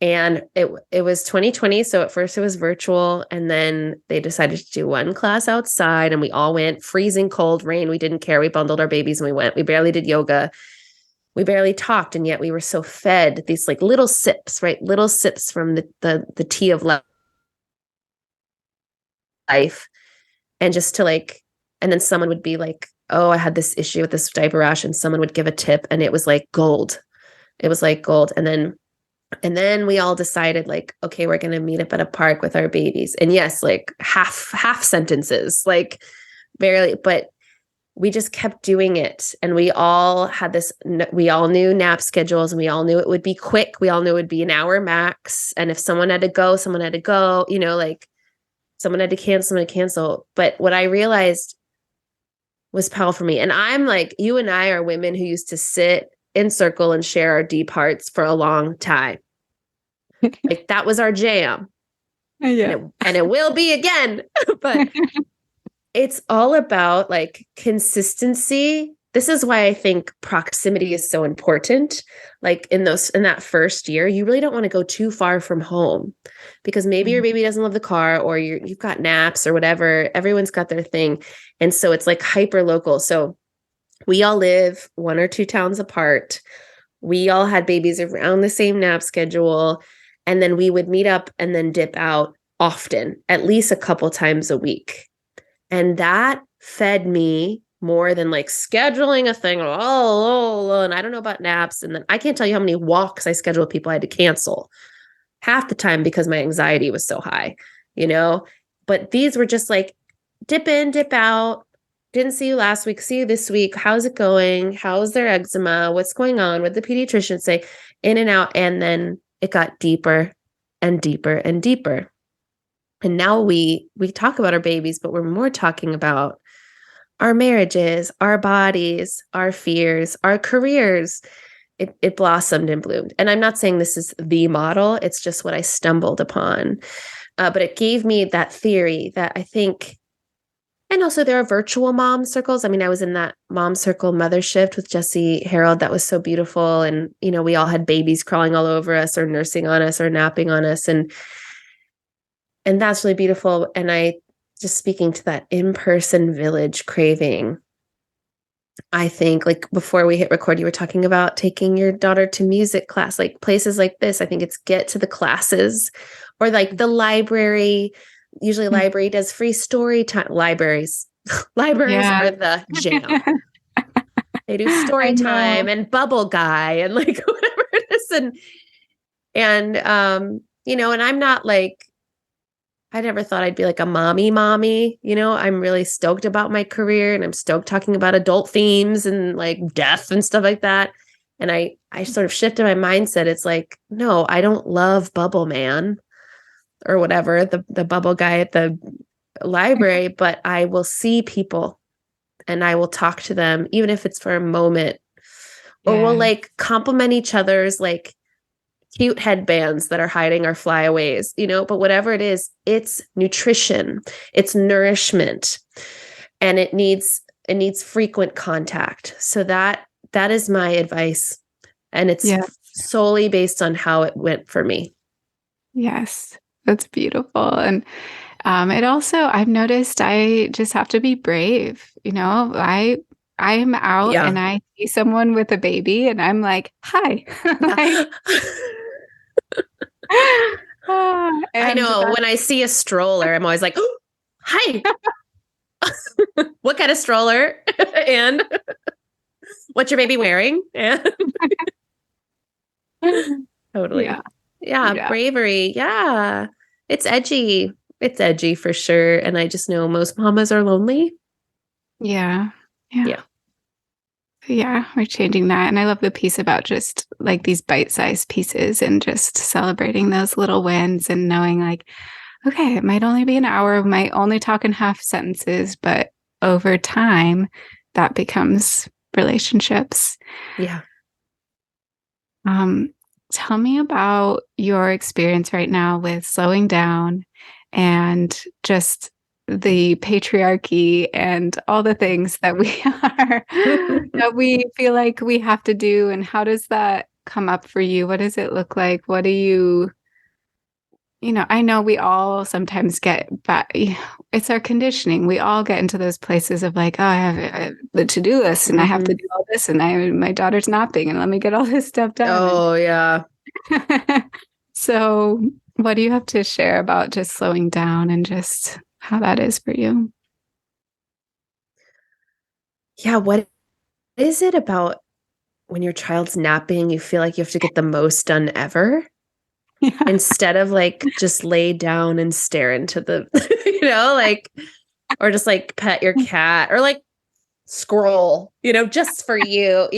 And it was 2020, so at first it was virtual, and then they decided to do one class outside, and we all went, freezing cold, rain, we didn't care. We bundled our babies and we went. We barely did yoga. We barely talked, and yet we were so fed these like little sips, right? Little sips from the tea of life. And just to like, and then someone would be like, "Oh, I had this issue with this diaper rash," and someone would give a tip, and it was like gold. It was like gold. And then we all decided like, okay, we're going to meet up at a park with our babies. And yes, like half sentences, like barely, but we just kept doing it. And we all knew nap schedules, and we all knew it would be quick. We all knew it would be an hour max. And if someone had to go, someone had to go, like someone had to cancel. But what I realized was powerful for me. And I'm like, you and I are women who used to sit in circle and share our deep hearts for a long time. Like that was our jam. Yeah. And it will be again. But it's all about like consistency. This is why I think proximity is so important. Like in that first year, you really don't want to go too far from home because maybe your baby doesn't love the car, or you've got naps or whatever. Everyone's got their thing. And so it's like hyper local. So we all live 1 or 2 towns apart. We all had babies around the same nap schedule. And then we would meet up and then dip out often, at least a couple times a week. And that fed me more than like scheduling a thing. And I don't know about naps. And then I can't tell you how many walks I scheduled people I had to cancel half the time because my anxiety was so high, But these were just like dip in, dip out. didn't see you last week, see you this week. How's it going? How's their eczema? What's going on? What did the pediatrician say? In and out. And then it got deeper and deeper and deeper. And now we talk about our babies, but we're more talking about our marriages, our bodies, our fears, our careers. It blossomed and bloomed. And I'm not saying this is the model. It's just what I stumbled upon. But it gave me that theory that I think, and also there are virtual mom circles. I mean, I was in that mom circle mother shift with Jesse Harold. That was so beautiful. And, we all had babies crawling all over us or nursing on us or napping on us. And that's really beautiful. And I just speaking to that in-person village craving. I think like before we hit record, you were talking about taking your daughter to music class, like places like this. I think it's get to the classes or like the library. Usually library does free story time. Libraries are the jam. They do story time and bubble guy and like whatever it is. And I'm not like, I never thought I'd be like a mommy. I'm really stoked about my career and I'm stoked talking about adult themes and like death and stuff like that. And I sort of shifted my mindset. It's like, no, I don't love Bubble Man or whatever, the bubble guy at the library, but I will see people and I will talk to them, even if it's for a moment, or we'll like compliment each other's like cute headbands that are hiding our flyaways, but whatever it is, it's nutrition, it's nourishment, and it needs frequent contact. So that is my advice. And it's solely based on how it went for me. Yes, that's beautiful. And it also, I've noticed I just have to be brave. I'm out and I see someone with a baby and I'm like, hi. I know when I see a stroller, I'm always like, oh, hi. What kind of stroller? And what's your baby wearing? And totally. Yeah. Bravery. Yeah. It's edgy. It's edgy for sure. And I just know most mamas are lonely. Yeah. Yeah, we're changing that. And I love the piece about just like these bite-sized pieces and just celebrating those little wins and knowing like, okay, it might only be an hour, we might only talk in half sentences, but over time that becomes relationships. Yeah. Tell me about your experience right now with slowing down and just the patriarchy and all the things that we are that we feel like we have to do, and how does that come up for you? What does it look like? What do you I know we all sometimes get back, it's our conditioning. We all get into those places of like, oh, I have the to-do list and I have to do all this and my daughter's napping and let me get all this stuff done. Oh yeah. So what do you have to share about just slowing down and just how that is for you? Yeah. What is it about when your child's napping, you feel like you have to get the most done ever? Yeah. Instead of like just lay down and stare into the, like, or just like pet your cat or like scroll, just for you,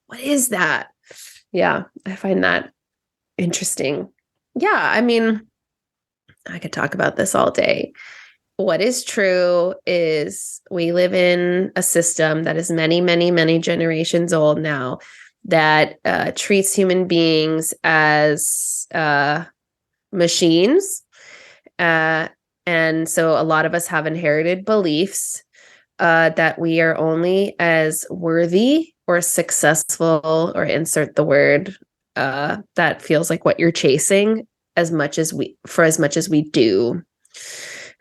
what is that? Yeah. I find that interesting. Yeah. I mean, I could talk about this all day. What is true is we live in a system that is many, many, many generations old now that treats human beings as machines. And so a lot of us have inherited beliefs that we are only as worthy or successful, or insert the word that feels like what you're chasing, as much as we do.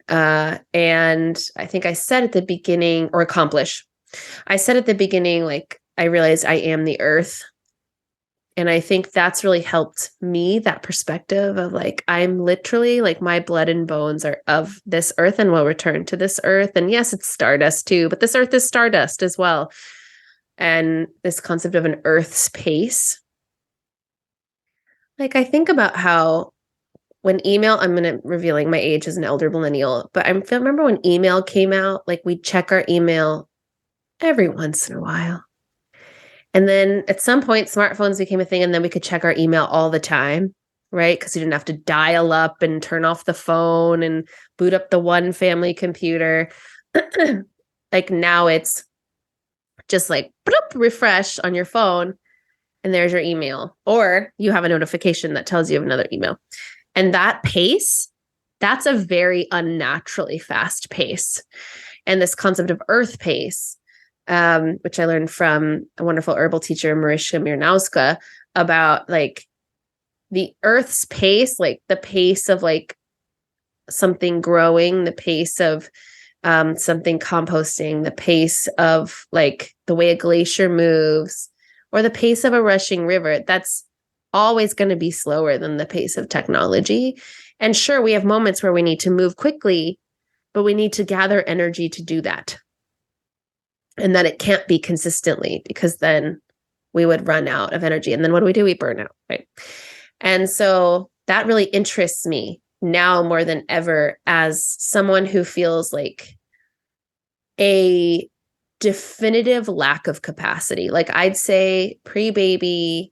And I think I said at the beginning, or accomplish, I said at the beginning, like, I realized I am the earth. And I think that's really helped me, that perspective of like, I'm literally like, my blood and bones are of this earth and will return to this earth. And yes, it's stardust too, but this earth is stardust as well. And this concept of an earth space. Like, I think about how when email, revealing my age as an elder millennial, but I remember when email came out, like we'd check our email every once in a while. And then at some point, smartphones became a thing, and then we could check our email all the time, right? Because you didn't have to dial up and turn off the phone and boot up the one family computer. Like now it's just like bloop, refresh on your phone, and there's your email. Or you have a notification that tells you of another email. And that pace, that's a very unnaturally fast pace. And this concept of earth pace, which I learned from a wonderful herbal teacher, Marisha Mirnowska, about like the earth's pace, like the pace of like something growing, the pace of something composting, the pace of like the way a glacier moves, or the pace of a rushing river. That's always going to be slower than the pace of technology. And sure, we have moments where we need to move quickly, but we need to gather energy to do that. And that it can't be consistently, because then we would run out of energy. And then what do? We burn out, right? And so that really interests me now more than ever as someone who feels like a definitive lack of capacity. Like I'd say pre-baby,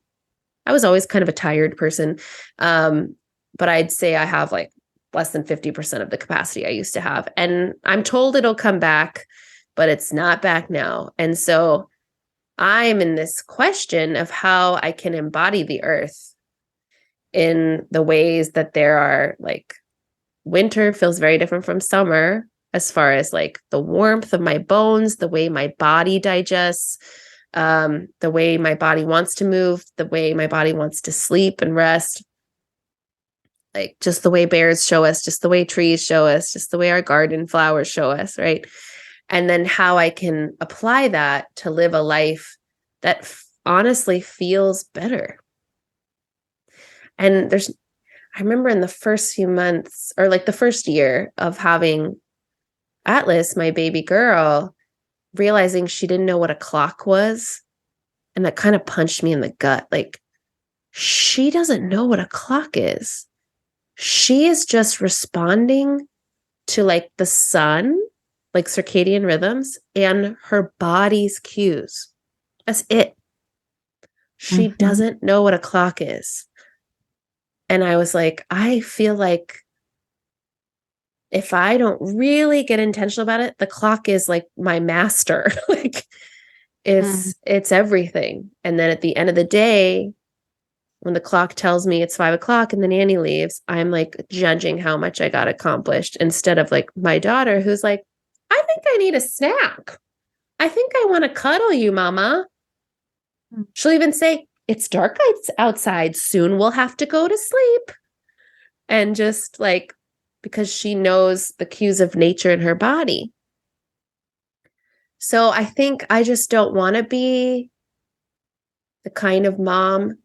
I was always kind of a tired person. But I'd say I have like less than 50% of the capacity I used to have. And I'm told it'll come back, but it's not back now. And so I'm in this question of how I can embody the earth in the ways that there are like winter feels very different from summer as far as like the warmth of my bones, the way my body digests, the way my body wants to move, the way my body wants to sleep and rest, like just the way bears show us, just the way trees show us, just the way our garden flowers show us, right? And then how I can apply that to live a life that honestly feels better. And I remember in the first few months, or like the first year of having Atlas, my baby girl, realizing she didn't know what a clock was. And that kind of punched me in the gut. Like, she doesn't know what a clock is. She is just responding to like the sun, like circadian rhythms, and her body's cues. That's it. She doesn't know what a clock is. And I was like, I feel like if I don't really get intentional about it, the clock is like my master. Like it's everything. And then at the end of the day, when the clock tells me it's 5:00 and the nanny leaves, I'm like judging how much I got accomplished instead of like my daughter who's like, I think I need a snack. I think I want to cuddle you, mama. She'll even say, it's dark outside. Soon we'll have to go to sleep. And just like, because she knows the cues of nature in her body. So I think I just don't want to be the kind of mom,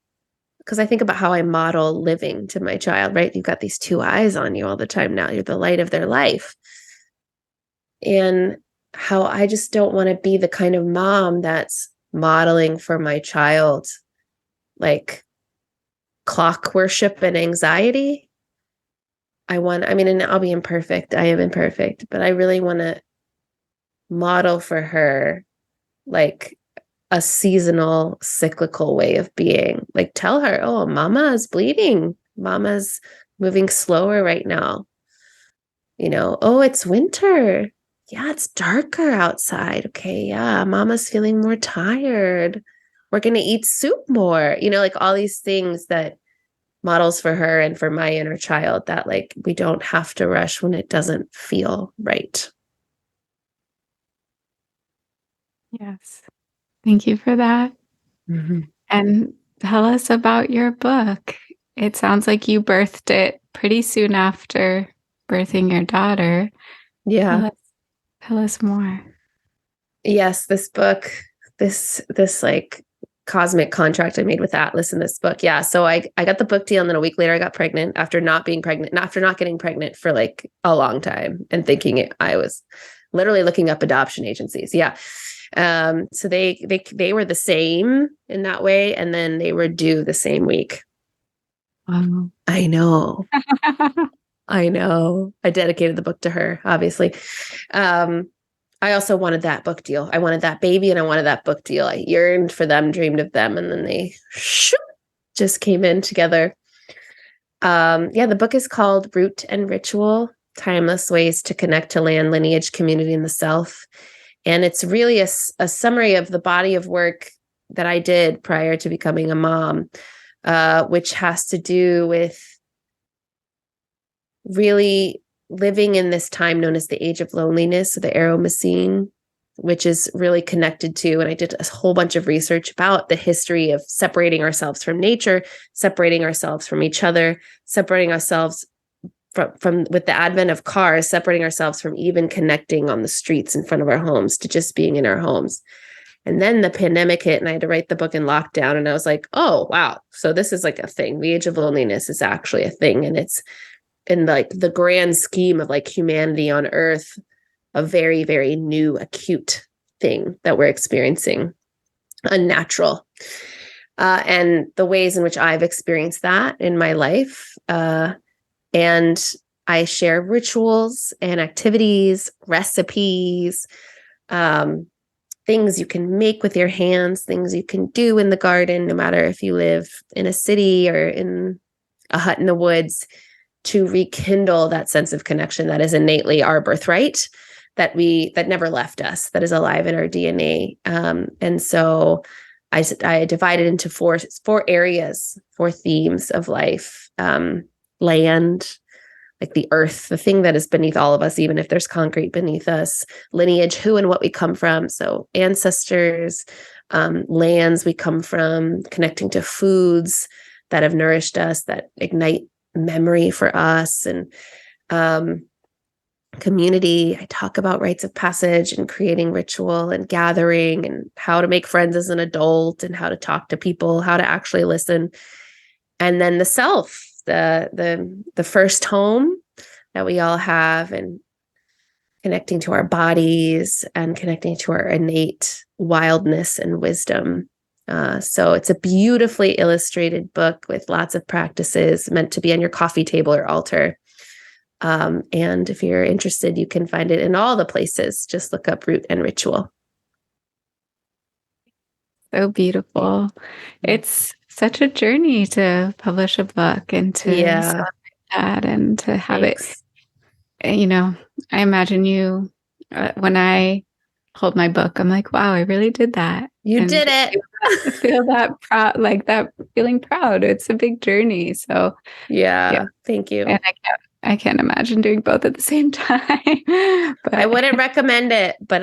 because I think about how I model living to my child, right? You've got these two eyes on you all the time now. You're the light of their life. And how I just don't want to be the kind of mom that's modeling for my child like clock worship and anxiety. And I'll be imperfect. I am imperfect, but I really want to model for her like a seasonal, cyclical way of being. Like tell her, oh, mama is bleeding. Mama's moving slower right now. Oh, it's winter. Yeah, it's darker outside. Okay, yeah, mama's feeling more tired. We're going to eat soup more. Like all these things that models for her and for my inner child that like we don't have to rush when it doesn't feel right. Yes. Thank you for that. And tell us about your book. It sounds like you birthed it pretty soon after birthing your daughter. Yeah. Tell us more. Yes, this book, this like cosmic contract I made with Atlas in this book. Yeah. So I got the book deal, and then a week later I got pregnant after not getting pregnant for like a long time and thinking I was literally looking up adoption agencies. Yeah. So they were the same in that way. And then they were due the same week. Wow. I know. I know. I dedicated the book to her, obviously. I also wanted that book deal. I wanted that baby and I wanted that book deal. I yearned for them, dreamed of them, and then they just came in together. Yeah, the book is called Root and Ritual, Timeless Ways to Connect to Land, Lineage, Community, and the Self. And it's really a summary of the body of work that I did prior to becoming a mom, which has to do with really living in this time known as the age of loneliness, the Eromacene, which is really connected to, and I did a whole bunch of research about the history of separating ourselves from nature, separating ourselves from each other, separating ourselves from with the advent of cars, separating ourselves from even connecting on the streets in front of our homes to just being in our homes. And then the pandemic hit and I had to write the book in lockdown. And I was like, oh, wow. So this is like a thing. The age of loneliness is actually a thing. And it's in like the grand scheme of like humanity on earth, a very, very new, acute thing that we're experiencing, unnatural. And the ways in which I've experienced that in my life. And I share rituals and activities, recipes, things you can make with your hands, things you can do in the garden, no matter if you live in a city or in a hut in the woods, to rekindle that sense of connection that is innately our birthright, that never left us, that is alive in our DNA. And so I divided into four areas, four themes of life. Land, like the earth, the thing that is beneath all of us, even if there's concrete beneath us. Lineage, who and what we come from. So ancestors, lands we come from, connecting to foods that have nourished us, that ignite memory for us, and community. I talk about rites of passage and creating ritual and gathering and how to make friends as an adult and how to talk to people, how to actually listen. And then the self, the first home that we all have, and connecting to our bodies and connecting to our innate wildness and wisdom. So it's a beautifully illustrated book with lots of practices meant to be on your coffee table or altar. And if you're interested, you can find it in all the places. Just look up Root and Ritual. So beautiful. It's such a journey to publish a book and to celebrate that and to have it. You know, I imagine you, when I hold my book, I'm like, wow, I really did that. You did it. Feel that proud, like that feeling proud. It's a big journey. So yeah. Thank you. And I can't imagine doing both at the same time. But I wouldn't recommend it, but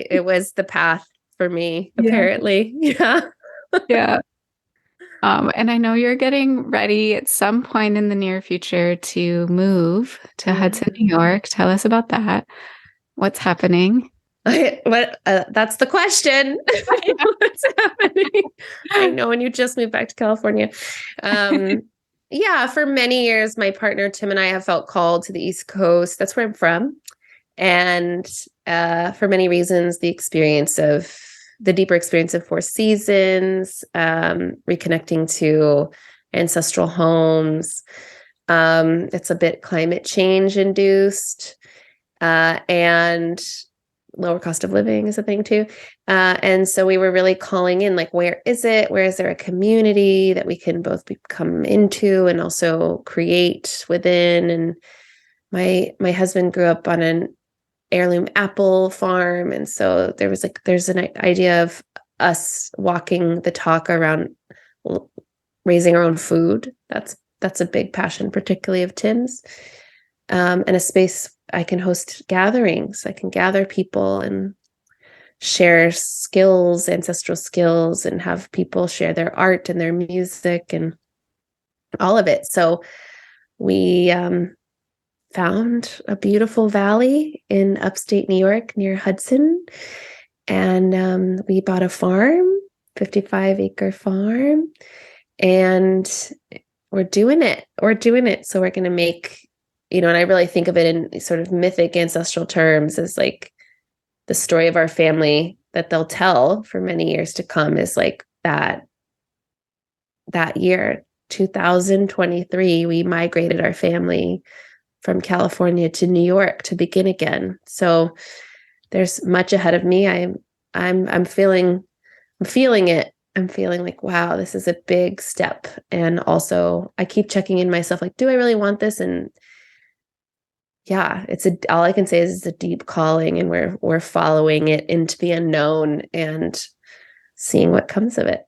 it was the path for me, apparently. Yeah. Yeah. And I know you're getting ready at some point in the near future to move to Hudson, New York. Tell us about that. What's happening? That's the question. What's happening? I know, and you just moved back to California. Yeah, for many years, my partner Tim and I have felt called to the East Coast. That's where I'm from. And for many reasons, the deeper experience of four seasons, reconnecting to ancestral homes. It's a bit climate change induced, and lower cost of living is a thing too. And so we were really calling in, like, where is it? Where is there a community that we can both come into and also create within? And my husband grew up on an heirloom apple farm. And so there's an idea of us walking the talk around raising our own food. That's a big passion, particularly of Tim's, and a space I can host gatherings. I can gather people and share skills, ancestral skills, and have people share their art and their music and all of it. So we found a beautiful valley in upstate New York near Hudson. And we bought a farm, 55-acre farm, and we're doing it. So we're going to make, and I really think of it in sort of mythic ancestral terms as like the story of our family that they'll tell for many years to come, is like that year, 2023, we migrated our family from California to New York to begin again. So there's much ahead of me. I'm feeling it. I'm feeling like, wow, this is a big step. And also I keep checking in myself, like, do I really want this? And yeah, all I can say is it's a deep calling, and we're following it into the unknown and seeing what comes of it.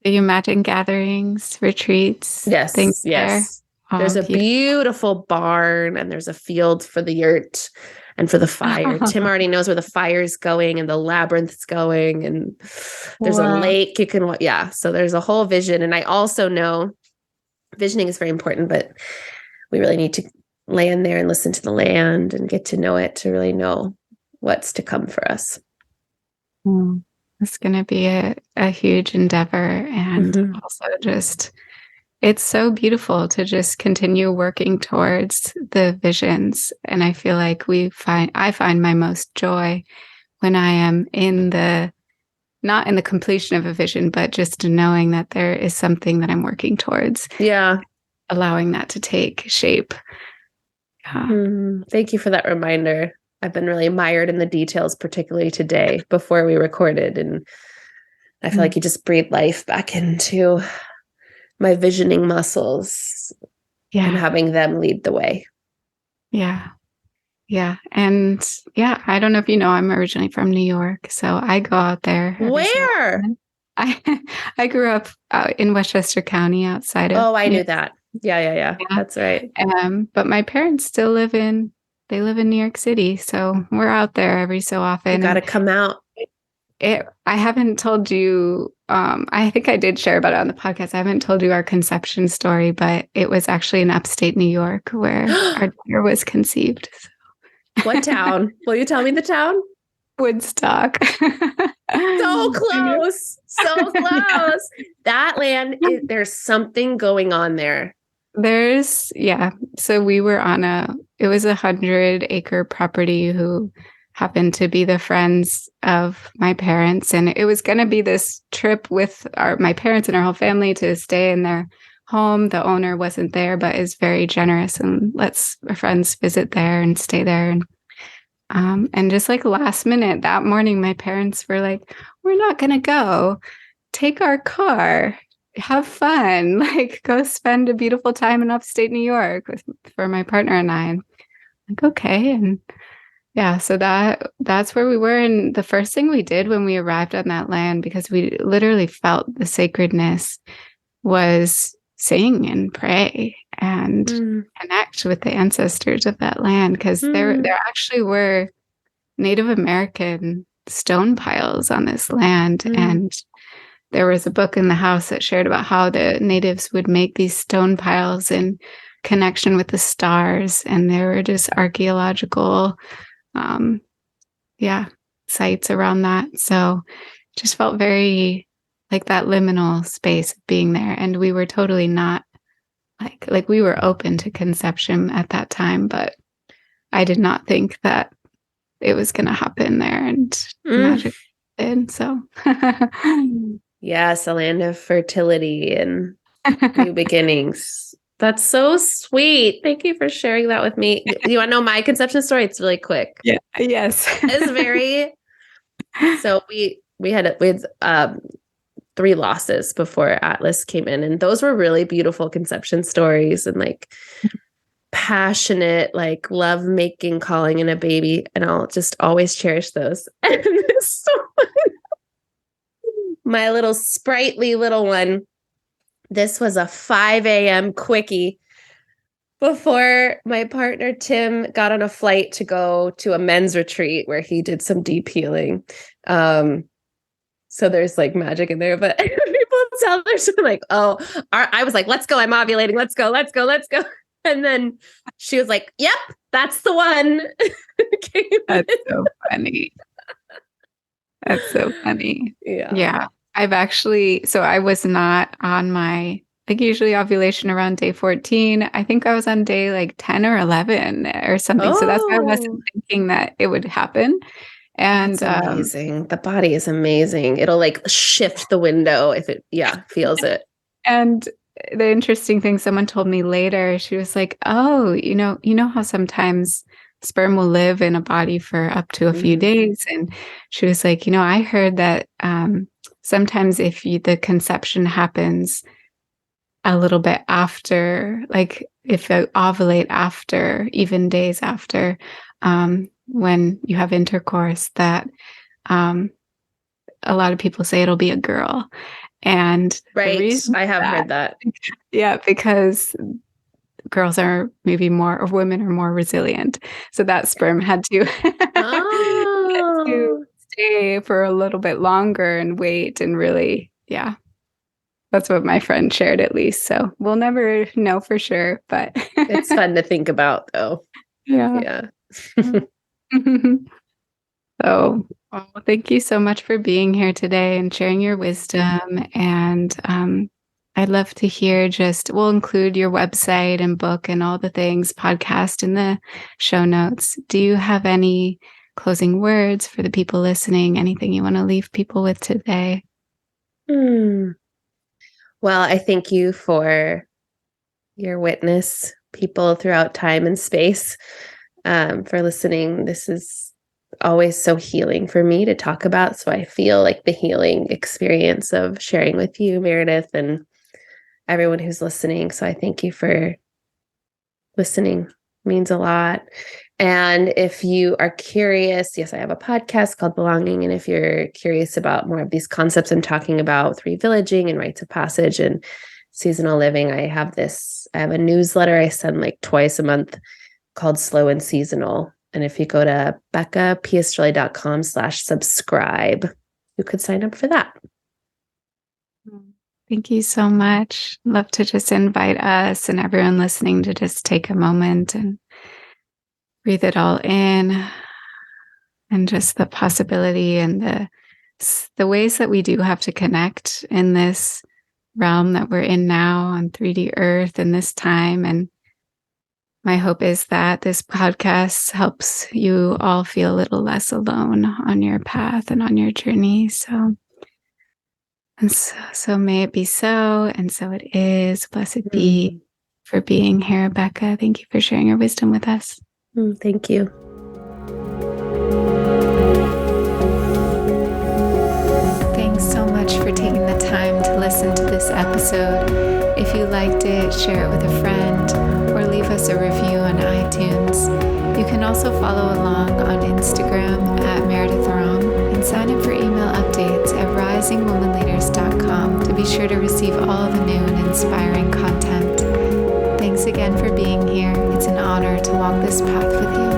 Do you imagine gatherings, retreats? Yes, things yes. there? There's a beautiful barn, and there's a field for the yurt and for the fire. Tim already knows where the fire's going and the labyrinth's going, and there's a lake you can, so there's a whole vision. And I also know visioning is very important, but we really need to land there and listen to the land and get to know it to really know what's to come for us. It's going to be a huge endeavor. And also just, it's so beautiful to just continue working towards the visions. And I feel like I find my most joy when I am not in the completion of a vision, but just knowing that there is something that I'm working towards. Yeah. Allowing that to take shape. Thank you for that reminder. I've been really mired in the details, particularly today before we recorded. And I feel like you just breathe life back into my visioning muscles and having them lead the way. Yeah. Yeah. And I don't know if you know, I'm originally from New York. So I go out there. Where? I grew up in Westchester County outside of. Oh, I knew that. Yeah. That's right. But my parents still live in New York City. So we're out there every so often. You got to come out. I haven't told you, I think I did share about it on the podcast. I haven't told you our conception story, but it was actually in upstate New York where our daughter was conceived. So. What town? Will you tell me the town? Woodstock. So close. So close. That land, there's something going on there. So we were it was 100-acre property who happened to be the friends of my parents. And it was going to be this trip with my parents and our whole family to stay in their home. The owner wasn't there, but is very generous and lets our friends visit there and stay there. And just like last minute that morning, my parents were like, we're not going to go. Take our car. Have fun. Like, go spend a beautiful time in upstate New York for my partner and I. And like, okay. And so that's where we were. And the first thing we did when we arrived on that land, because we literally felt the sacredness, was sing and pray and connect with the ancestors of that land. Because there actually were Native American stone piles on this land. And there was a book in the house that shared about how the natives would make these stone piles in connection with the stars. And there were just archaeological sites around that. So just felt very like that liminal space of being there. And we were totally not like we were open to conception at that time, but I did not think that it was going to happen there, and magic did. So yes, a land of fertility and new beginnings. That's so sweet. Thank you for sharing that with me. You want to know my conception story? It's really quick. Yeah. Yes. It's very. So we had 3 losses before Atlas came in, and those were really beautiful conception stories and like passionate, like love making, calling in a baby, and I'll just always cherish those. And my little sprightly little one. This was a 5 a.m. quickie before my partner, Tim, got on a flight to go to a men's retreat where he did some deep healing. So there's like magic in there, but people tell there's like, I was like, let's go. I'm ovulating. Let's go. And then she was like, yep, that's the one. That's so funny. That's so funny. Yeah. I've actually, so I was not on my, like usually ovulation around day 14. I think I was on day like 10 or 11 or something. So that's why I wasn't thinking that it would happen. And It's amazing. The body is amazing. It'll like shift the window if it, feels it. and the interesting thing someone told me later, she was like, "Oh, you know how sometimes sperm will live in a body for up to a few days?" And she was like, I heard that sometimes if the conception happens a little bit after, like if you ovulate after, even days after, when you have intercourse, that a lot of people say it'll be a girl. And the Right. reason I have heard that. yeah, because girls are maybe more, or women are more resilient. So that sperm had to, had to stay for a little bit longer and wait and really, yeah. That's what my friend shared, at least. So we'll never know for sure, but It's fun to think about, though. Yeah. Yeah. So, thank you so much for being here today and sharing your wisdom. And I'd love to hear we'll include your website and book and all the things, podcast in the show notes. Do you have any closing words for the people listening? Anything you want to leave people with today? Well, I thank you for your witness, people throughout time and space, for listening. This is always so healing for me to talk about. So I feel like the healing experience of sharing with you, Meredith, and everyone who's listening. So I thank you for listening. It means a lot. And if you are curious, yes, I have a podcast called Belonging. And if you're curious about more of these concepts I'm talking about with revillaging and rites of passage and seasonal living, I have a newsletter I send like twice a month called Slow and Seasonal. And if you go to beccapiastrelli.com/subscribe, you could sign up for that. Thank you so much. Love to just invite us and everyone listening to just take a moment and breathe it all in, and just the possibility and the ways that we do have to connect in this realm that we're in now on 3D Earth in this time. And my hope is that this podcast helps you all feel a little less alone on your path and on your journey. So may it be so, and so it is. Blessed be for being here, Becca. Thank you for sharing your wisdom with us. Thank you. Thanks so much for taking the time to listen to this episode. If you liked it, share it with a friend or leave us a review on iTunes. You can also follow along on Instagram at Meredith Rom and sign up for email updates at risingwomanleaders.com to be sure to receive all the new and inspiring content. Thanks again for being here. It's an honor to walk this path with you.